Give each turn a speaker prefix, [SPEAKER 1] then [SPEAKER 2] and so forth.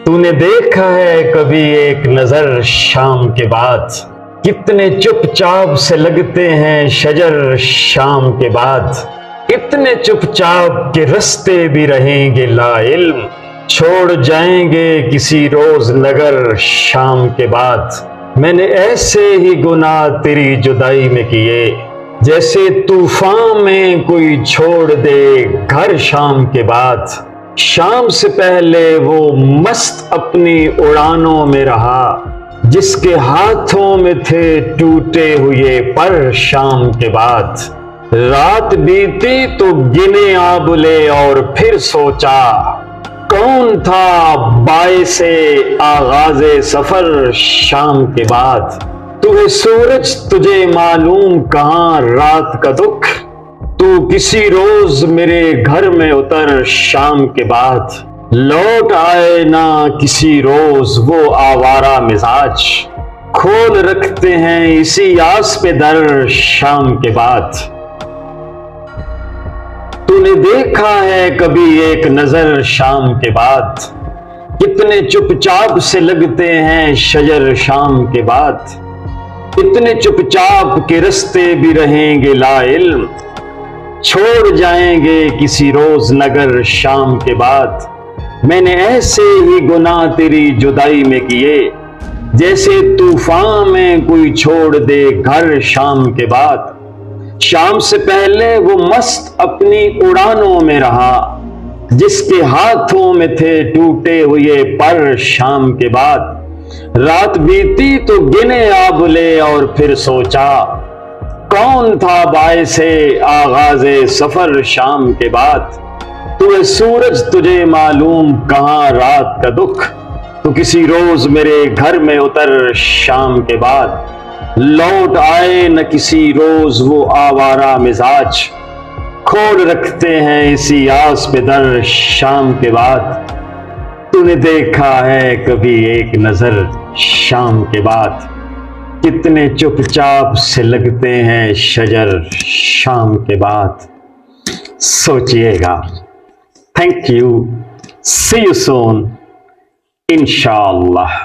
[SPEAKER 1] तूने देखा है कभी एक नजर शाम के बाद, कितने चुपचाप से लगते हैं शजर शाम के बाद, इतने चुपचाप के रास्ते भी रहेंगे ला इल्म, छोड़ जाएंगे किसी रोज नगर शाम के बाद। मैंने ऐसे ही गुनाह तेरी जुदाई में किए, जैसे तूफान में कोई छोड़ दे घर शाम के बाद। शाम से पहले वो मस्त अपनी उड़ानों में रहा, जिसके हाथों में थे टूटे हुए पर शाम के बाद। रात बीती तो गिने आबुले और फिर सोचा, कौन था बाइसे आगाज़े सफर शाम के बाद। तू है सूरज तुझे मालूम कहाँ रात का दुख, तू किसी रोज मेरे घर में उतर शाम के बाद। लौट आए ना किसी रोज वो आवारा मिजाज, खोल रखते हैं इसी आस पे दर शाम के बाद। तूने देखा है कभी एक नजर शाम के बाद, कितने चुपचाप से लगते हैं शजर शाम के बाद, इतने चुपचाप के रास्ते भी रहेंगे ला इल्म, छोड़ जाएंगे किसी रोज नगर शाम के बाद। मैंने ऐसे ही गुनाह तेरी जुदाई में किए, जैसे तूफान में कोई छोड़ दे घर शाम के बाद। शाम से पहले वो मस्त अपनी उड़ानों में रहा, जिसके हाथों में थे टूटे हुए पर शाम के बाद। रात बीती तो गिने आबुले और फिर सोचा, कौन था बाइसे आगाज़े सफर शाम के बाद। तू है सूरज तुझे मालूम कहाँ रात का दुख, तू किसी रोज मेरे घर में उतर शाम के बाद। लौट आए न किसी रोज वो आवारा मिजाज, खोल रखते हैं इसी आस पे दर शाम के बाद। तूने देखा है कभी एक नजर शाम के बाद, कितने चुपचाप से लगते हैं शजर शाम के बाद। सोचिएगा। Thank you, see you soon इंशाअल्लाह।